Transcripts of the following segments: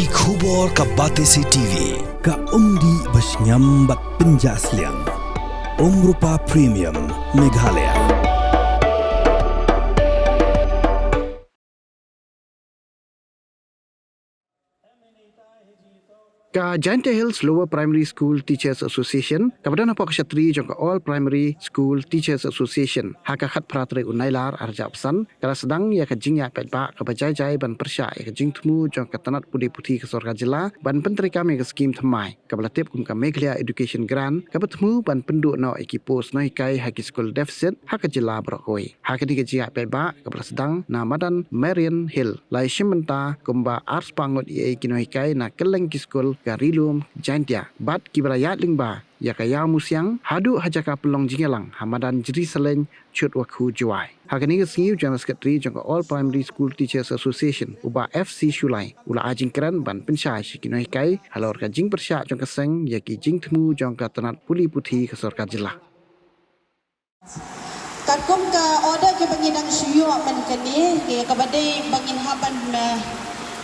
ki khubor ka Batesi TV ka umdi basnyambak penjaslian Rupa Premium Meghalaya. Ka Jaintia Hills Lower Primary School Teachers Association kepada nampak ksatri jangka All Primary School Teachers Association haka khat pratri unailar arja pesan kala sedang ya kajing ya petba ka bajai ban persya ya kajing temu jangka tanat pudi puti ke Sorga Jila ban penteri kami ke skim thamai ka belatip kum ka Meghalaya Education Grant ka bertemu ban penduk no iki pos no ikai haki school deficit haka Jila Brokoi haka ni kajing ya petba ka sedang na Madan Marian Hill lai shimenta kumba ars pangot ia kino ikai na keleng ki school Garilum Jaintia bat kibrayat lingba ya kaya musyang hadu hajaka pelong jingelang hamadan jeri seleng chut wakhu juai hakani ngiu General Secretary jangka All Primary School Teachers Association uba FC Shulai ula ajing kran ban pensya shikino hikai halor ka jing persya jangka seng ya ki jing temu jangka tanat puli puthi ke Sorga Jila Karkum ka order ke bangin ang suyo man kani ke kabadai bangin haban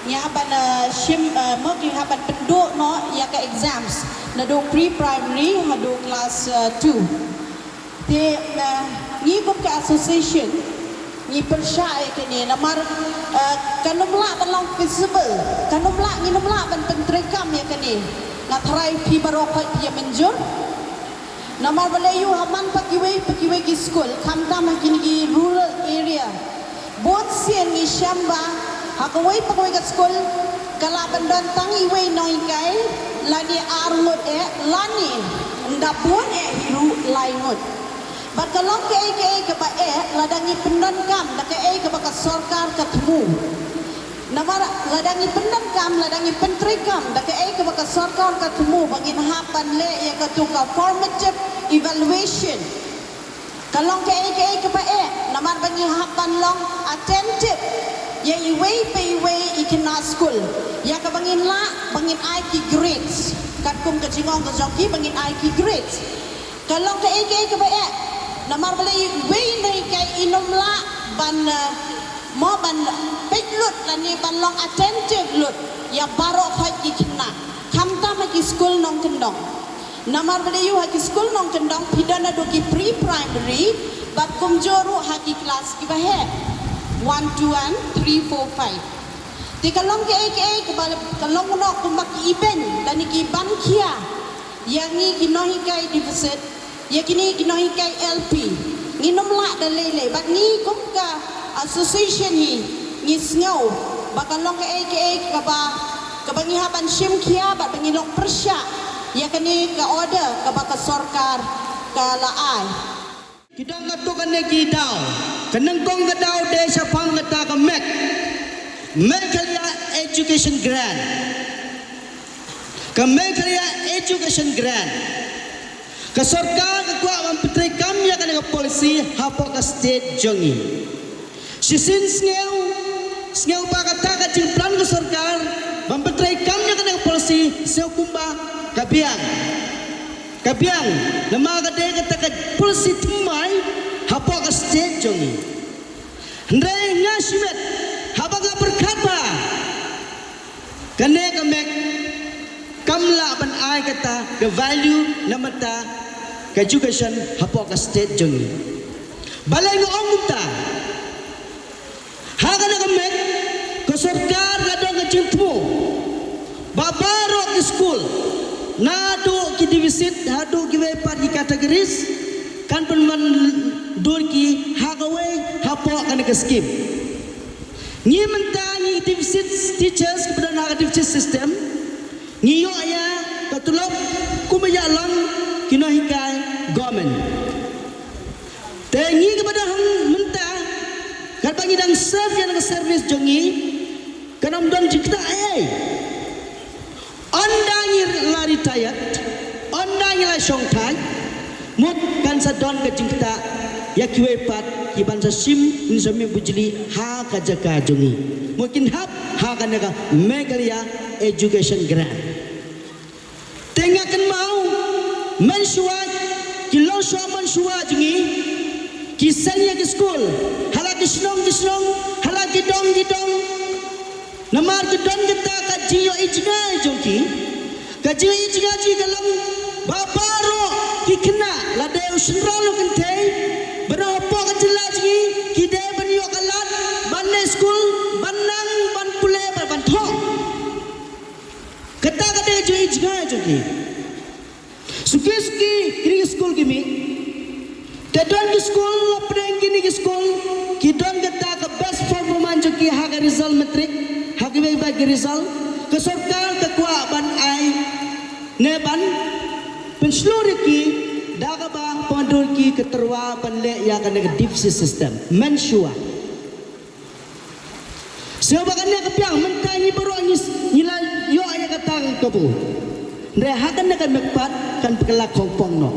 ya haban shim mo ki haban penduk no ya ka exams na do pre-primary hadu class 2 te ni kum ka association ni persya kani namar kanumla balong visible kanumla ni namla ban pentrekam ya kani na try pi barokoi pi menjur namar balayu haman pakiwei ki school kamta makini ki rural area both sian ni shamba hakawai pakawai ka school kalaban dan tangi wei noikai lani arnut lani ndapun hiru lainut bat kalong ke ba ladangi pendan kam da ke ba ka sarkar ka temu namar ladangi pendan kam ladangi pentri kam da ke ba ka sarkar ka temu bangin hapan le ya ka tu ka formative evaluation kalong ke ba namar bangi hapan long attentive ya iwei pe iwei ikina school ya ka bangin la bangin IQ grades katkum ka jingong ka joki bangin IQ grades kalong ka ba namar bale iwei nei kai inom la ban mo ban peklut lani ban long attentive lut ya baro phai ikina kamta ma ki school nong kendong namar bale yu ha ki school nong kendong pidana do ki pre primary bat kum joru ha ki class ki ba he 1, 2, 3, 4, 5. Di kalong ke kalong no kumaki iben dan ki bankia yang ni kinohi kai deficit ya kini kinohi kai LP nginom la dalele bat ni kum ka association ni sngow bakalong ke ka ba kabangi haban shim kia bat bangilong persya ya kini ka order ka ba ka sarkar ka laai kita ngatukan neki daw kanang kong daw de sa pangata ka Meghalaya Education Grant ka Meghalaya Education Grant ka sarkar ka kwa ang petri kamya kanang policy hapo ka state jongi sisin sngew pa ka ta ka jing plan ka sarkar ang petri kamya kanang policy sa kumba kabiang nama ka de ka ta policy tumai hapo ka state jongi ndai ngasimet habang ka berkata kane ka mek kamla ban ai kata the value namata ka education hapo ka state jongi balay ngo ongta haga na ka mek ka sarkar ka dong ka jintmo babaro ki school nado ki divisit hado ki we party categories kan penman durki hagaway hapo kan ke skip ni mentani deficit teachers kepada negative system ni yo aya katulop kumaya lang kinahikai government tengi kepada hang menta kan bagi dang serve yang service jongi kanam don jikta ai ondangi la retired ondangi la shongtai mut kan sa don ke jingta ya kiwe pat kiban sa sim ni sa mi bujli ha ka jaka jongi mungkin ha kan ka Meghalaya Education Grant tengah kan mau mensuat kilong so mensuat jongi kisanya ke school halaki snong halaki dong Namar kedon kita kajiyo ijngai jongki. Kajiyo ijngai galang babaro kikena ladai usnral kentei. Berapa kejelas ni kita baniyo kalat banne school banang ban pule ban thong. Kata kata kajiyo ijngai jongki. Suki kini school kimi. Tadon ki school lapeng kini ki school. Kidon kata ke best performance jongki haga result matric. Hakibai bagi result ke sarkar ke kuat ban ai neban penseluruh ki daga ba pandur ki keterwa banle ya kan negatif system mensua sebagai kepiang mentah ni baru nilai yo ayat kata kebu rehakan akan mekpat kan pekelak kompong no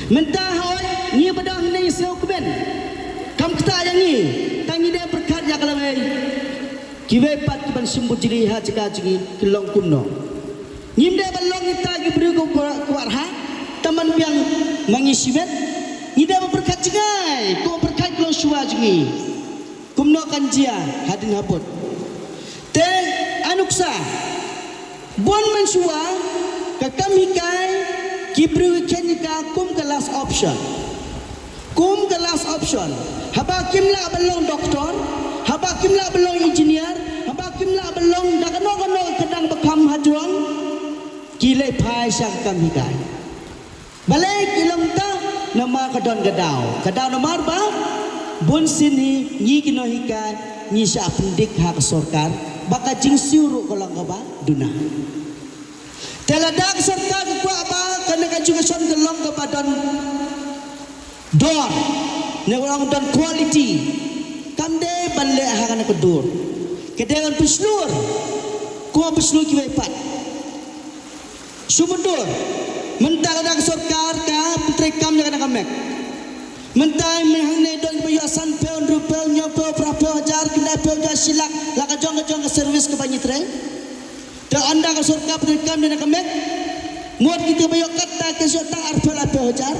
mentah hoy ni badang ni seo keben kam kata yang ni tangi dia berkat ya kalau kibai pat kiban sumbu jiri ha cika ciki kelong kumno nyimde balong ita ki beri ko kuarha taman biang mangisibet nyide berkat cikai ko berkat kelong suwa ciki kumno kanjia hadin habot te anuksa bon mensuwa kakam hikai ki beri kenika kum ke last option haba kimla balong doktor haba kimla belong engineer haba kimla belong dakano kadang bekam hajrong kile pai sak kam hikai balai kilom ta nama kadon gadau nomor ba bun sini ni kino hikai ni sa pendik hak sarkar baka jing siuru kolang ba duna teladak sarkar ku ba kana education gelong ke badan dor ne orang dan quality kamde banle hakan kedur kedengan peslur ko peslur ki wepat sumundur mentang dak sarkar ka putri kam nya kana kamek mentai menghane don bayasan peon rupel nyopo prapo hajar kena peon silak la ka jong ke servis ke banyitre da anda ka sarkar putri kam nya kamek muat kita bayok kata ke sotang arpel hajar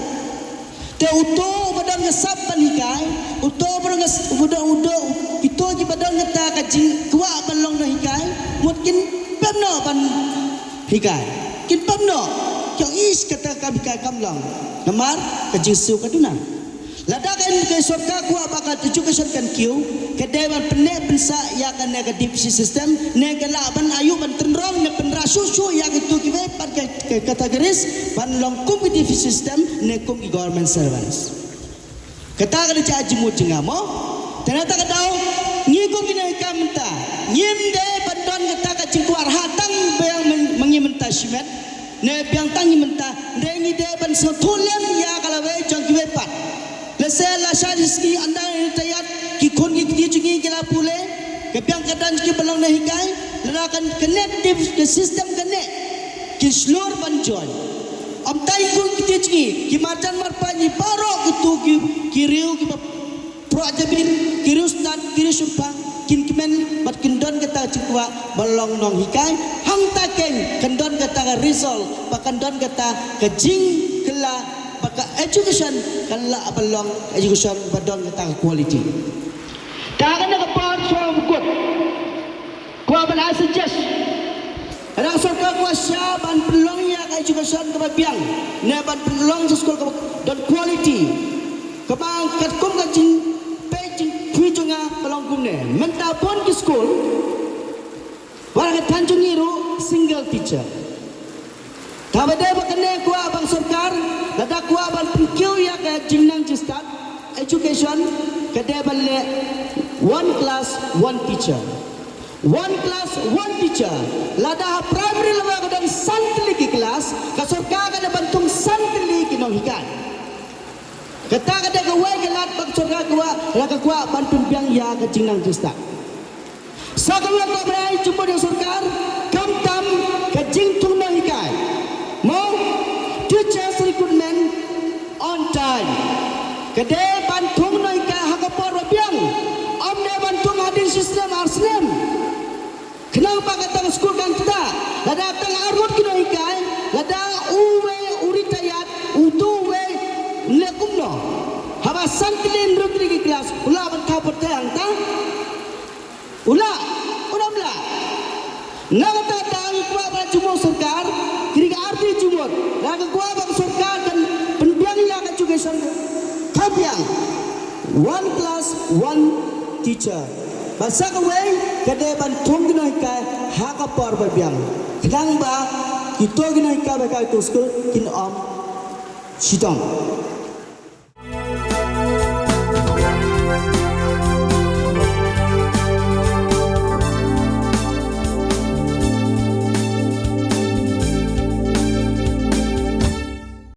te uto badan ngesap panikai uto badan udo itu di badan ngeta kaji kuat balong dah hikai mungkin pemno ban hikai kin pemno yang is kata kabikai kamlang namar kaji su kaduna ladakan ke sarkar kuat bakal education kan kiu ke dewan penek pensa ya kan negatif sistem negala ban ayu ban tenrong ne penrasu su yang itu kiwe pat ke kategoris ban long competitive system ne kum government servants kata kada caji mu jengamo ternyata kadau ngigo kini kamta nyimde bandon kata kacing kuar hatang bayang mengimenta simet ne biang tangi menta ne ngide ban sotulen ya kalawe jong kiwe pat lesela syariski anda tayat ki kon ki dijungi kila pule ke biang kadan ki belong na hikai lerakan connective ke sistem connect ki seluruh banjon am tai kun ki dijungi ki macan marpa ni baro gitu ki riu ki projabin ki rustan ki sumpah kin kimen bat kendon kata cikwa belong nong hikai hang taken kendon kata result pakandon kata kejing kela baka education kala belong education badon kata quality tangan nak part so good kuah ban suggest ada sarkar kuah ban belong ya education ke biang ne ban belong sekolah dan quality kebang kat kum kajing pejing tujuanga belong kum ne menta pon ki school warga Tanjung Iru single teacher tabade bakane kuah bang sarkar lada kuah ban pengkiu ya ke jingnang jistat education kade balle one class one teacher lada primary level kadang santli ki kelas ka sarkar kada bantung santli ki no hikan kata kada gawe gelat bang sarkar kuah lada kuah ban pembiang ya ke jingnang jistat sagawa ko brai jumbo de sarkar kam tam ke jingtung no hikai mau teachers recruitment on time kede bantung noi ka hakapor biang omne bantung hadin sistem arsnem kenapa kata school kan kita lada tang arut kino ikai lada uwe uritayat utuwe lekumno haba santilin rutri ki kelas ula bantha porte angta ula Nangata dang kuwa ba jumo sarkar kiri arti jumot laga kuwa ba sarkar kan penbiang ya education kapiang 1 class 1 teacher basa ka way kade ban thong ginoi kai haka por ba biang kadang ba kito ginoi ka ba ka to school kin om sidong